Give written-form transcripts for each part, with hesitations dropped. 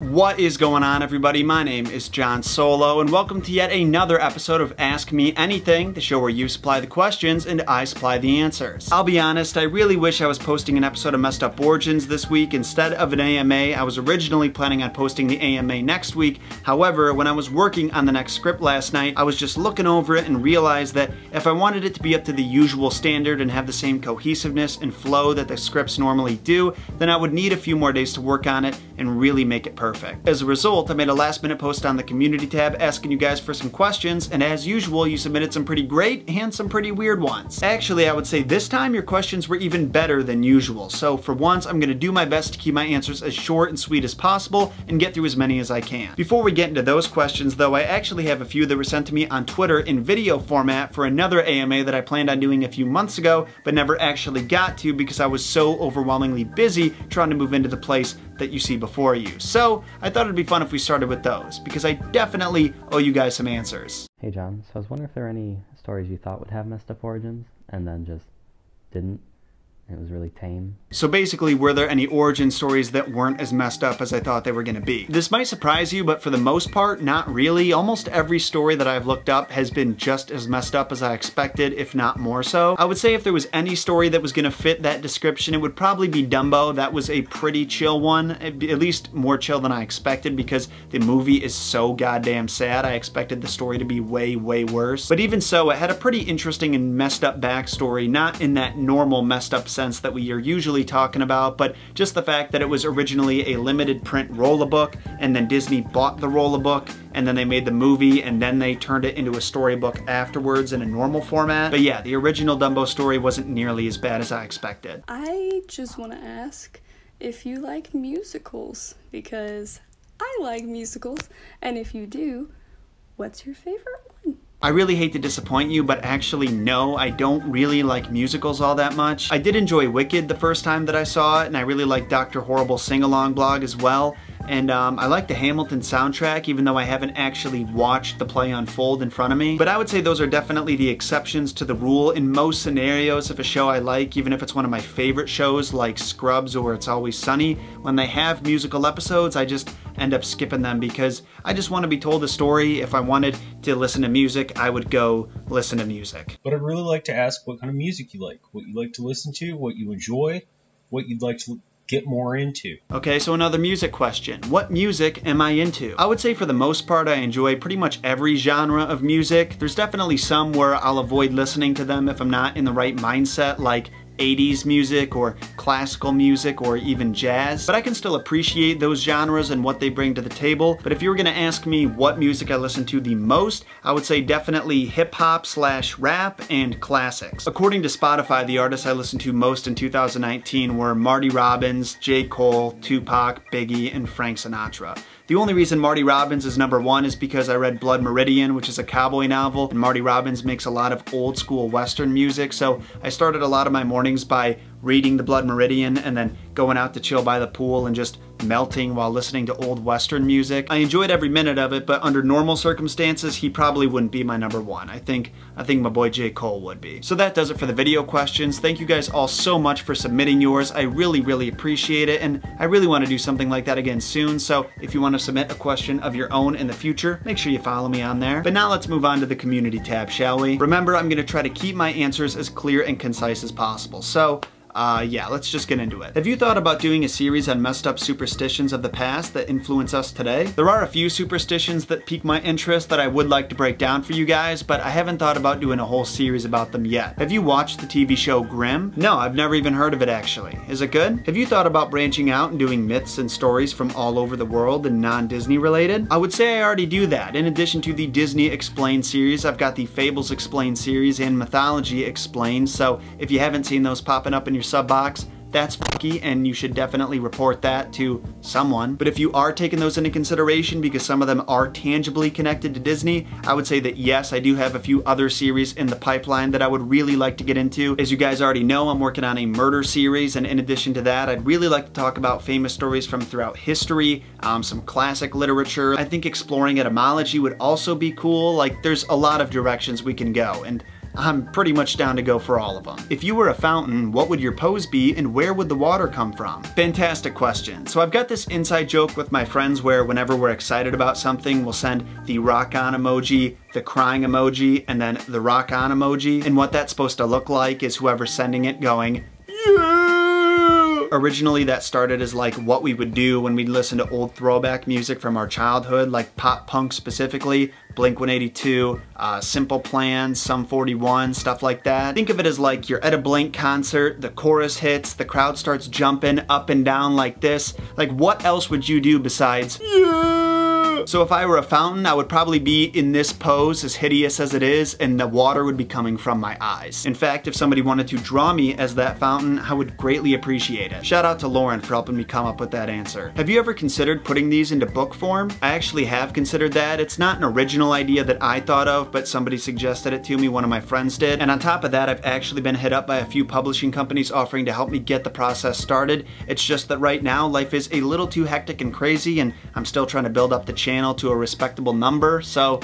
What is going on, everybody? My name is Jon Solo, and welcome to yet another episode of Ask Me Anything, the show where you supply the questions and I supply the answers. I'll be honest, I really wish I was posting an episode of Messed Up Origins this week instead of an AMA. I was originally planning on posting the AMA next week. However, when I was working on the next script last night, I was just looking over it and realized that if I wanted it to be up to the usual standard and have the same cohesiveness and flow that the scripts normally do, then I would need a few more days to work on it and really make it perfect. As a result, I made a last-minute post on the community tab asking you guys for some questions, and as usual, you submitted some pretty great and some pretty weird ones. Actually, I would say this time your questions were even better than usual, so for once, I'm going to do my best to keep my answers as short and sweet as possible and get through as many as I can. Before we get into those questions, though, I actually have a few that were sent to me on Twitter in video format for another AMA that I planned on doing a few months ago, but never actually got to because I was so overwhelmingly busy trying to move into the place that you see before you. So I thought it'd be fun if we started with those, because I definitely owe you guys some answers. Hey John, so I was wondering if there are any stories you thought would have messed up origins, and then just didn't. It was really tame. So basically, were there any origin stories that weren't as messed up as I thought they were gonna be? This might surprise you, but for the most part, not really. Almost every story that I've looked up has been just as messed up as I expected, if not more so. I would say if there was any story that was gonna fit that description, it would probably be Dumbo. That was a pretty chill one, at least more chill than I expected because the movie is so goddamn sad. I expected the story to be way, way worse. But even so, it had a pretty interesting and messed up backstory, not in that normal messed up sense that we are usually talking about, but just the fact that it was originally a limited print roll-a-book, and then Disney bought the roll-a-book, and then they made the movie, and then they turned it into a storybook afterwards in a normal format. But yeah, the original Dumbo story wasn't nearly as bad as I expected. I just want to ask if you like musicals, because I like musicals, and if you do, what's your favorite one? I really hate to disappoint you, but actually no, I don't really like musicals all that much. I did enjoy Wicked the first time that I saw it, and I really liked Dr. Horrible's sing-along blog as well. And I like the Hamilton soundtrack, even though I haven't actually watched the play unfold in front of me. But I would say those are definitely the exceptions to the rule. In most scenarios, if a show I like, even if it's one of my favorite shows like Scrubs or It's Always Sunny, when they have musical episodes, I just end up skipping them because I just want to be told a story. If I wanted to listen to music, I would go listen to music. But I'd really like to ask what kind of music you like, what you like to listen to, what you enjoy, what you'd like to get more into. Okay, so another music question. What music am I into? I would say for the most part I enjoy pretty much every genre of music. There's definitely some where I'll avoid listening to them if I'm not in the right mindset, like 80s music or classical music or even jazz, but I can still appreciate those genres and what they bring to the table. But if you were gonna ask me what music I listen to the most, I would say definitely hip-hop/rap and classics. According to Spotify, the artists I listened to most in 2019 were Marty Robbins, J. Cole, Tupac, Biggie, and Frank Sinatra. The only reason Marty Robbins is #1 is because I read Blood Meridian, which is a cowboy novel, and Marty Robbins makes a lot of old school Western music, so I started a lot of my mornings by reading the Blood Meridian and then going out to chill by the pool and just melting while listening to old Western music. I enjoyed every minute of it, but under normal circumstances, he probably wouldn't be my #1. I think my boy J. Cole would be. So that does it for the video questions. Thank you guys all so much for submitting yours. I really, really appreciate it, and I really want to do something like that again soon, so if you want to submit a question of your own in the future, make sure you follow me on there. But now let's move on to the community tab, shall we? Remember, I'm going to try to keep my answers as clear and concise as possible. So, yeah, let's just get into it. Have you thought about doing a series on messed up superstitions of the past that influence us today? There are a few superstitions that pique my interest that I would like to break down for you guys, but I haven't thought about doing a whole series about them yet. Have you watched the TV show Grimm? No, I've never even heard of it actually. Is it good? Have you thought about branching out and doing myths and stories from all over the world and non-Disney related? I would say I already do that. In addition to the Disney Explained series, I've got the Fables Explained series and Mythology Explained, so if you haven't seen those popping up in your sub box, that's fucky, and you should definitely report that to someone. But if you are taking those into consideration, because some of them are tangibly connected to Disney, I would say that yes, I do have a few other series in the pipeline that I would really like to get into. As you guys already know, I'm working on a murder series, and in addition to that, I'd really like to talk about famous stories from throughout history, some classic literature. I think exploring etymology would also be cool. Like, there's a lot of directions we can go, and I'm pretty much down to go for all of them. If you were a fountain, what would your pose be and where would the water come from? Fantastic question. So I've got this inside joke with my friends where whenever we're excited about something, we'll send the rock on emoji, the crying emoji, and then the rock on emoji. And what that's supposed to look like is whoever's sending it going, yeah! Originally that started as like what we would do when we'd listen to old throwback music from our childhood, like pop punk specifically, Blink-182, Simple Plan, Sum 41, stuff like that. Think of it as like you're at a Blink concert, the chorus hits, the crowd starts jumping up and down like this. Like what else would you do besides, yeah? So if I were a fountain, I would probably be in this pose, as hideous as it is, and the water would be coming from my eyes. In fact, if somebody wanted to draw me as that fountain, I would greatly appreciate it. Shout out to Lauren for helping me come up with that answer. Have you ever considered putting these into book form? I actually have considered that. It's not an original idea that I thought of, but somebody suggested it to me, one of my friends did. And on top of that, I've actually been hit up by a few publishing companies offering to help me get the process started. It's just that right now, life is a little too hectic and crazy, and I'm still trying to build up the channel to a respectable number, so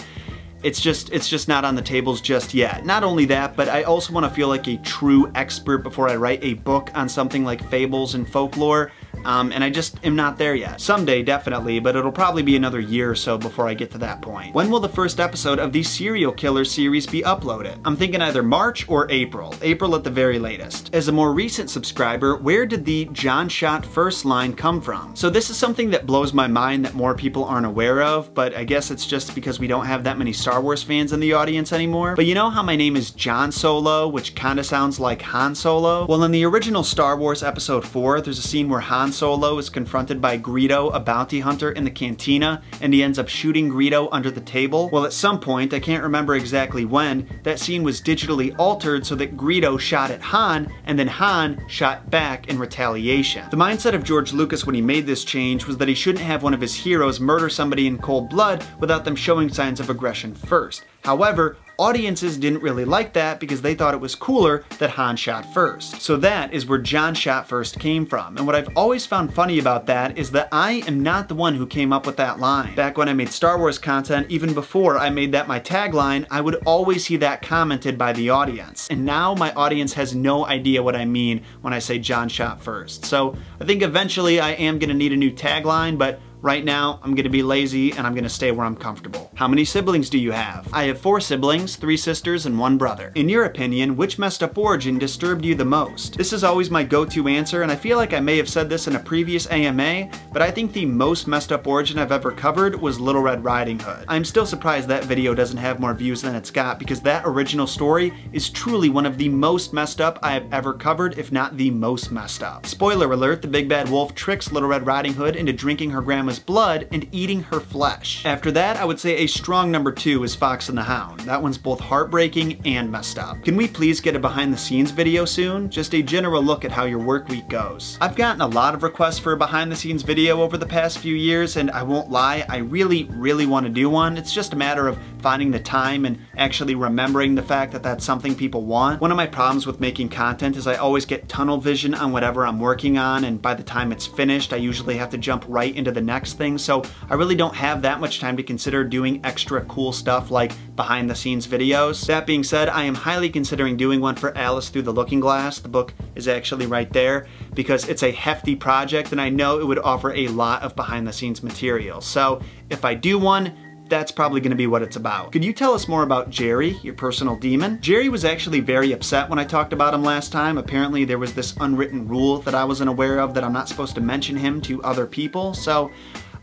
it's just not on the tables just yet. Not only that, but I also want to feel like a true expert before I write a book on something like fables and folklore. And I just am not there yet. Someday, definitely, but it'll probably be another year or so before I get to that point. When will the first episode of the Serial Killer series be uploaded? I'm thinking either March or April. April at the very latest. As a more recent subscriber, where did the Jon Shot First line come from? So this is something that blows my mind that more people aren't aware of, but I guess it's just because we don't have that many Star Wars fans in the audience anymore. But you know how my name is Jon Solo, which kinda sounds like Han Solo? Well, in the original Star Wars Episode 4, there's a scene where Han Solo is confronted by Greedo, a bounty hunter, in the cantina, and he ends up shooting Greedo under the table. Well, at some point, I can't remember exactly when, that scene was digitally altered so that Greedo shot at Han, and then Han shot back in retaliation. The mindset of George Lucas when he made this change was that he shouldn't have one of his heroes murder somebody in cold blood without them showing signs of aggression first. However, audiences didn't really like that because they thought it was cooler that Han shot first. So that is where Jon Shot First came from. And what I've always found funny about that is that I am not the one who came up with that line. Back when I made Star Wars content, even before I made that my tagline, I would always see that commented by the audience. And now my audience has no idea what I mean when I say Jon Shot First. So I think eventually I am gonna need a new tagline, but right now, I'm gonna be lazy and I'm gonna stay where I'm comfortable. How many siblings do you have? I have 4 siblings, 3 sisters, and 1 brother. In your opinion, which messed up origin disturbed you the most? This is always my go-to answer, and I feel like I may have said this in a previous AMA, but I think the most messed up origin I've ever covered was Little Red Riding Hood. I'm still surprised that video doesn't have more views than it's got, because that original story is truly one of the most messed up I have ever covered, if not the most messed up. Spoiler alert, the big bad wolf tricks Little Red Riding Hood into drinking her grandma's blood and eating her flesh. After that, I would say a strong number 2 is Fox and the Hound. That one's both heartbreaking and messed up. Can we please get a behind the scenes video soon? Just a general look at how your work week goes. I've gotten a lot of requests for a behind the scenes video over the past few years, and I won't lie, I really want to do one. It's just a matter of finding the time and actually remembering the fact that that's something people want. One of my problems with making content is I always get tunnel vision on whatever I'm working on, and by the time it's finished, I usually have to jump right into the next thing. So I really don't have that much time to consider doing extra cool stuff like behind the scenes videos. That being said, I am highly considering doing one for Alice Through the Looking Glass. The book is actually right there because it's a hefty project and I know it would offer a lot of behind the scenes material. So if I do one, that's probably going to be what it's about. Could you tell us more about Jerry, your personal demon? Jerry was actually very upset when I talked about him last time. Apparently there was this unwritten rule that I wasn't aware of that I'm not supposed to mention him to other people, so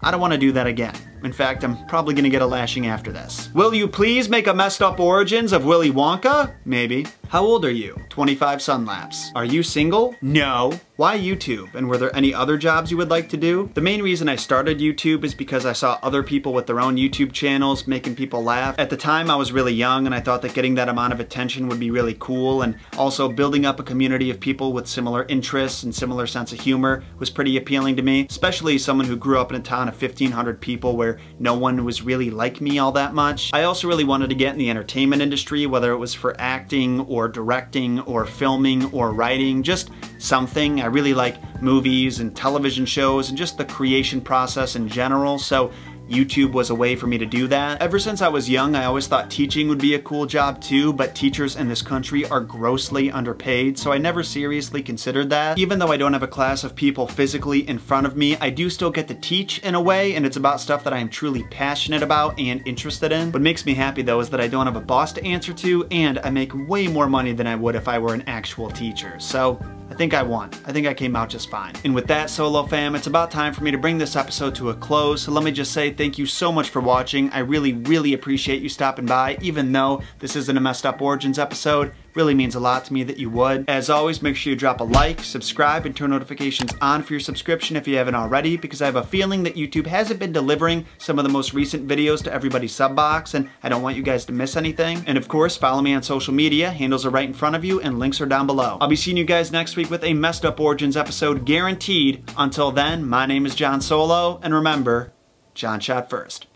I don't want to do that again. In fact, I'm probably gonna get a lashing after this. Will you please make a messed up origins of Willy Wonka? Maybe. How old are you? 25 sun laps. Are you single? No. Why YouTube? And were there any other jobs you would like to do? The main reason I started YouTube is because I saw other people with their own YouTube channels making people laugh. At the time, I was really young and I thought that getting that amount of attention would be really cool, and also building up a community of people with similar interests and similar sense of humor was pretty appealing to me, especially someone who grew up in a town of 1,500 people where no one was really like me all that much. I also really wanted to get in the entertainment industry, whether it was for acting or directing or filming or writing, just something. I really like movies and television shows and just the creation process in general, so YouTube was a way for me to do that. Ever since I was young, I always thought teaching would be a cool job too, but teachers in this country are grossly underpaid, so I never seriously considered that. Even though I don't have a class of people physically in front of me, I do still get to teach in a way, and it's about stuff that I am truly passionate about and interested in. What makes me happy though is that I don't have a boss to answer to, and I make way more money than I would if I were an actual teacher. So I think I won. I think I came out just fine. And with that, Solo Fam, it's about time for me to bring this episode to a close. So let me just say thank you so much for watching. I really appreciate you stopping by, even though this isn't a Messed Up Origins episode. Really means a lot to me that you would. As always, make sure you drop a like, subscribe, and turn notifications on for your subscription if you haven't already, because I have a feeling that YouTube hasn't been delivering some of the most recent videos to everybody's sub box, and I don't want you guys to miss anything. And of course, follow me on social media. Handles are right in front of you, and links are down below. I'll be seeing you guys next week with a Messed Up Origins episode guaranteed. Until then, my name is Jon Solo, and remember, Jon Shot First.